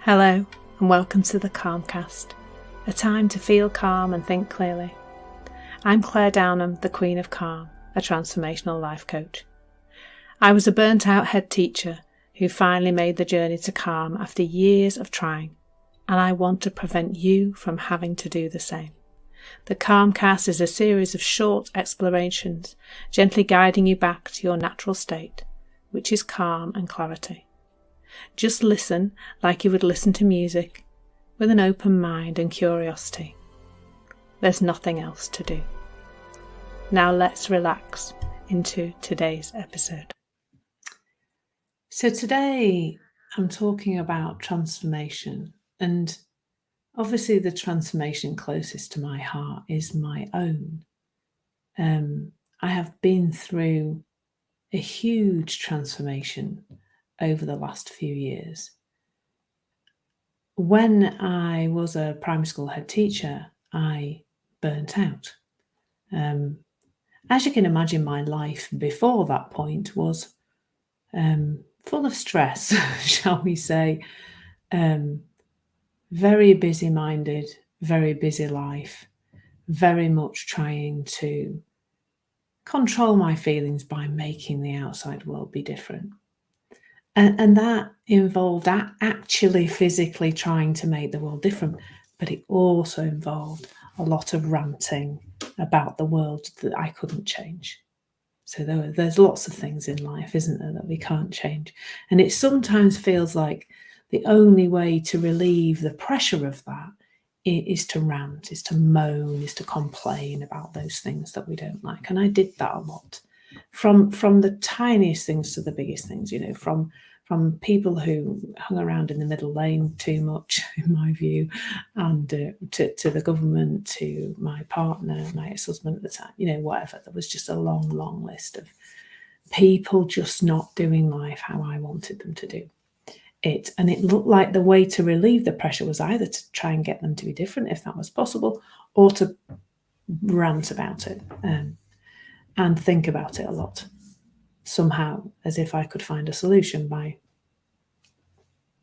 Hello and welcome to the Calmcast, a time to feel calm and think clearly. I'm Claire Downham, the Queen of Calm, a transformational life coach. I was a burnt out head teacher who finally made the journey to calm after years of trying, and I want to prevent you from having to do the same. The Calmcast is a series of short explorations, gently guiding you back to your natural state, which is calm and clarity. Just listen like you would listen to music, with an open mind and curiosity. There's nothing else to do. Now let's relax into today's episode. So today I'm talking about transformation, and obviously the transformation closest to my heart is my own. I have been through a huge transformation over the last few years. When I was a primary school head teacher, I burnt out. As you can imagine, my life before that point was full of stress, shall we say. Very busy-minded, very busy life, very much trying to control my feelings by making the outside world be different. And that involved actually physically trying to make the world different, but it also involved a lot of ranting about the world that I couldn't change. So there's lots of things in life, isn't there, that we can't change. And it sometimes feels like the only way to relieve the pressure of that is to rant, is to moan, is to complain about those things that we don't like. And I did that a lot. From the tiniest things to the biggest things, from people who hung around in the middle lane too much, in my view, and to the government, to my partner, my ex-husband at the time, whatever. There was just a long, long list of people just not doing life how I wanted them to do it. And it looked like the way to relieve the pressure was either to try and get them to be different, if that was possible, or to rant about it and think about it a lot. Somehow, as if I could find a solution by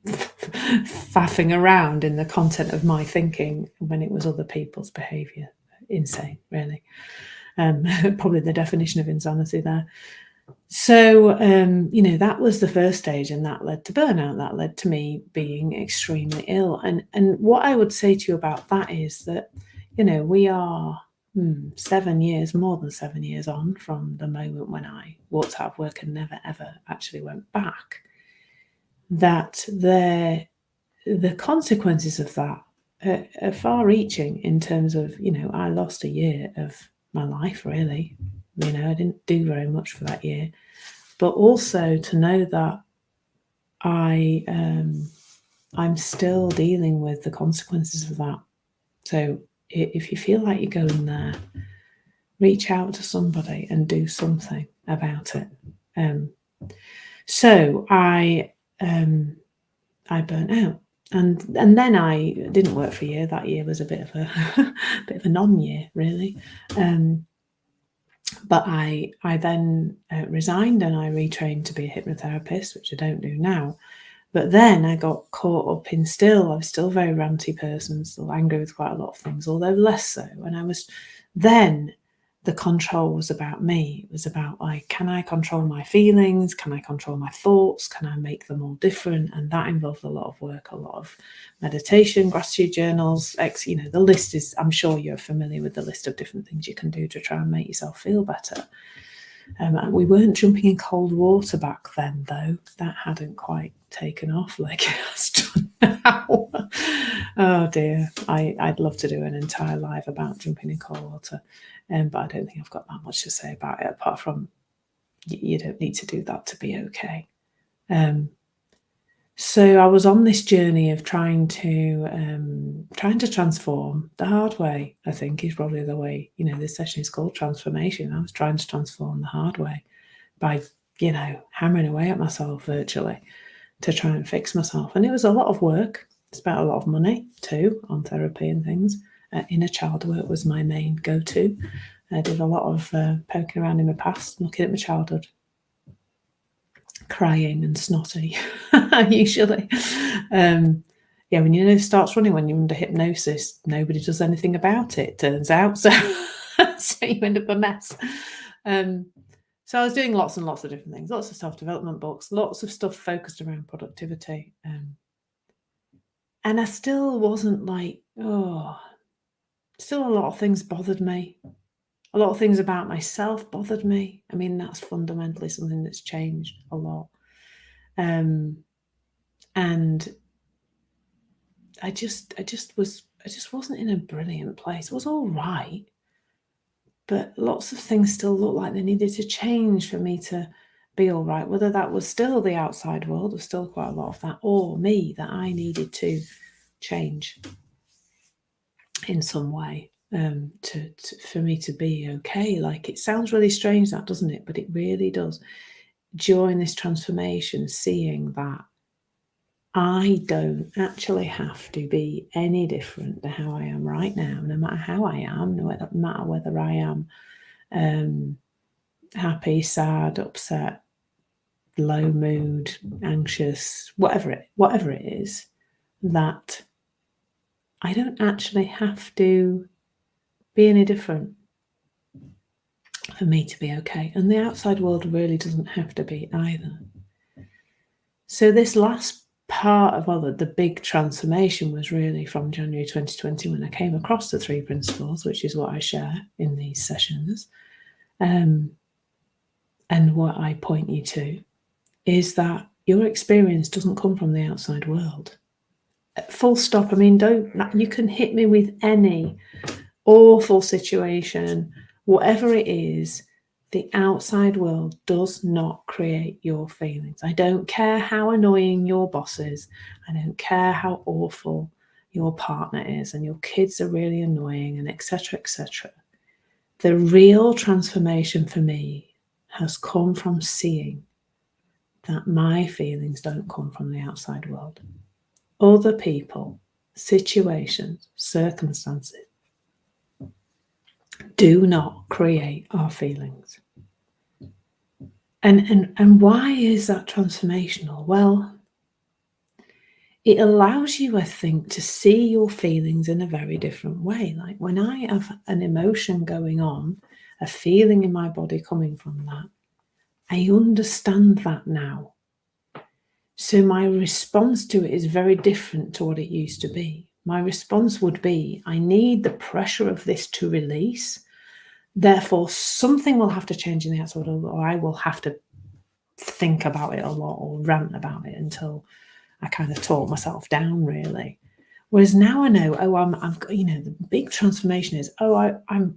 faffing around in the content of my thinking when it was other people's behaviour. Insane, really. Probably the definition of insanity there. So, that was the first stage, and that led to burnout. That led to me being extremely ill. And what I would say to you about that is that, we are 7 years, more than 7 years on from the moment when I walked out of work and never, ever actually went back, that the consequences of that are far-reaching in terms of, I lost a year of my life, really. I didn't do very much for that year. But also to know that I'm still dealing with the consequences of that. So if you feel like you're going there, reach out to somebody and do something about it. So I burnt out, and then I didn't work for a year. That year was a bit of a non-year, really. But I then resigned, and I retrained to be a hypnotherapist, which I don't do now. But then I got caught up in I was still a very ranty person, still angry with quite a lot of things, although less so. And the control was about me. It was about, like, can I control my feelings? Can I control my thoughts? Can I make them all different? And that involved a lot of work, a lot of meditation, gratitude journals, the list is, I'm sure you're familiar with the list of different things you can do to try and make yourself feel better. We weren't jumping in cold water back then, though. That hadn't quite taken off like it has done now. Oh dear, I'd love to do an entire live about jumping in cold water, but I don't think I've got that much to say about it, apart from you don't need to do that to be okay. So I was on this journey of trying to transform the hard way. I think is probably the way, this session is called transformation. I was trying to transform the hard way by, hammering away at myself virtually to try and fix myself. And it was a lot of work. Spent a lot of money too on therapy and things. Inner child work was my main go-to. I did a lot of poking around in my past, looking at my childhood, crying and snotty, usually. Yeah, when your nose starts running when you're under hypnosis, nobody does anything about it, turns out. So, so you end up a mess. So I was doing lots and lots of different things, lots of self-development books, lots of stuff focused around productivity. And I still wasn't like, still a lot of things bothered me. A lot of things about myself bothered me. I mean, that's fundamentally something that's changed a lot. And I just wasn't in a brilliant place. It was all right, but lots of things still looked like they needed to change for me to be all right. Whether that was still the outside world, there's still quite a lot of that, or me, that I needed to change in some way for me to be okay. Like, it sounds really strange, that, doesn't it? But it really does. During this transformation, seeing that I don't actually have to be any different to how I am right now, no matter how I am, no matter whether I am happy, sad, upset, low mood, anxious, whatever it is, that I don't actually have to be any different for me to be okay. And the outside world really doesn't have to be either. So this last part of, the big transformation was really from January 2020, when I came across the 3 principles, which is what I share in these sessions. And what I point you to is that your experience doesn't come from the outside world. Full stop. I mean, you can hit me with any awful situation, whatever it is. The outside world does not create your feelings. I don't care how annoying your boss is. I don't care how awful your partner is and your kids are really annoying, and etc., etc. The real transformation for me has come from seeing that my feelings don't come from the outside world. Other people, situations, circumstances do not create our feelings. And why is that transformational? Well, it allows you, I think, to see your feelings in a very different way. Like, when I have an emotion going on, a feeling in my body coming from that, I understand that now. So my response to it is very different to what it used to be. My response would be, I need the pressure of this to release. Therefore, something will have to change in the outside, or I will have to think about it a lot or rant about it until I kind of talk myself down, really. Whereas now I know, I'm the big transformation is, hello, I've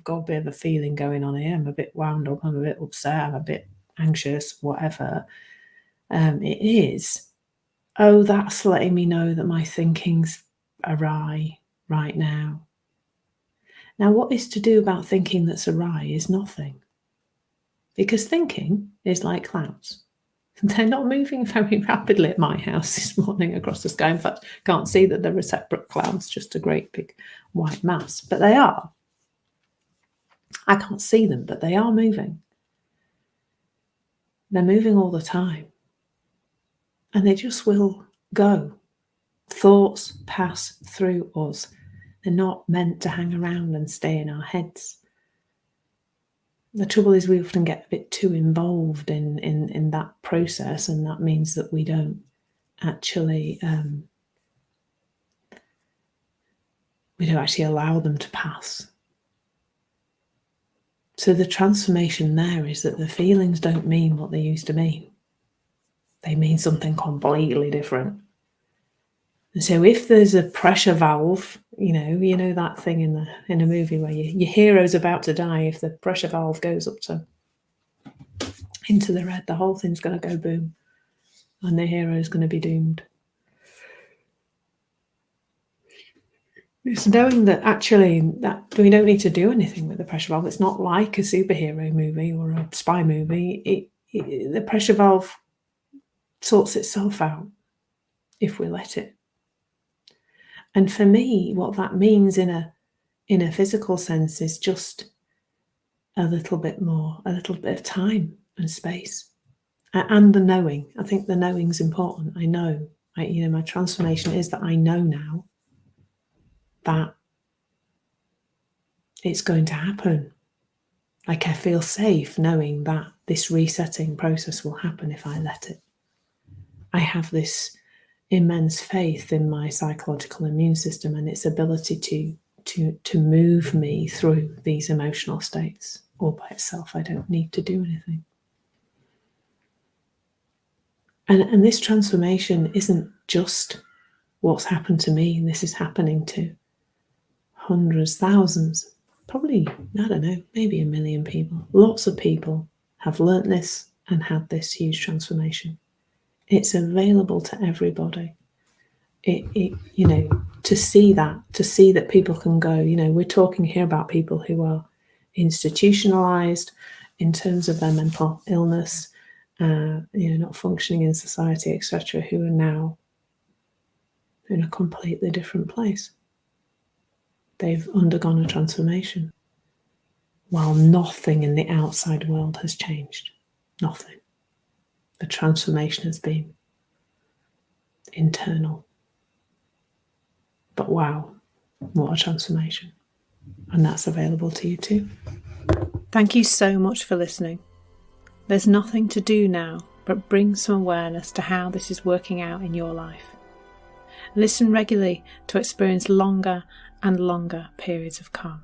got a bit of a feeling going on here. I'm a bit wound up, I'm a bit upset, I'm a bit anxious, whatever it is. That's letting me know that my thinking's awry right now. Now, what is to do about thinking that's awry is nothing. Because thinking is like clouds. They're not moving very rapidly at my house this morning across the sky. In fact, can't see that they're separate clouds, just a great big white mass. But they are. I can't see them, but they are moving. They're moving all the time. And they just will go. Thoughts pass through us. They're not meant to hang around and stay in our heads. The trouble is, we often get a bit too involved in that process, and that means that we don't actually allow them to pass. So the transformation there is that the feelings don't mean what they used to mean. They mean something completely different. And so if there's a pressure valve, you know that thing in a movie where your hero's about to die, if the pressure valve goes up into the red, the whole thing's going to go boom, and the hero's going to be doomed. It's knowing that actually that we don't need to do anything with the pressure valve. It's not like a superhero movie or a spy movie. The pressure valve sorts itself out if we let it. And for me, what that means in a physical sense is just a little bit of time and space, and the knowing. I think the knowing's important. I know My transformation is that I know now that it's going to happen. Like, I feel safe knowing that this resetting process will happen if I let it. I have this immense faith in my psychological immune system and its ability to move me through these emotional states all by itself. I don't need to do anything. And this transformation isn't just what's happened to me. This is happening to hundreds, thousands, probably, I don't know, maybe 1 million people. Lots of people have learnt this and had this huge transformation. It's available to everybody. To see that people can go, we're talking here about people who are institutionalized in terms of their mental illness, not functioning in society, etc., who are now in a completely different place. They've undergone a transformation while nothing in the outside world has changed. Nothing. The transformation has been internal. But wow, what a transformation. And that's available to you too. Thank you so much for listening. There's nothing to do now but bring some awareness to how this is working out in your life. Listen regularly to experience longer and longer periods of calm.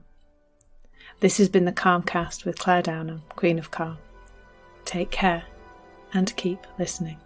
This has been the Calmcast with Claire Downham, Queen of Calm. Take care and keep listening.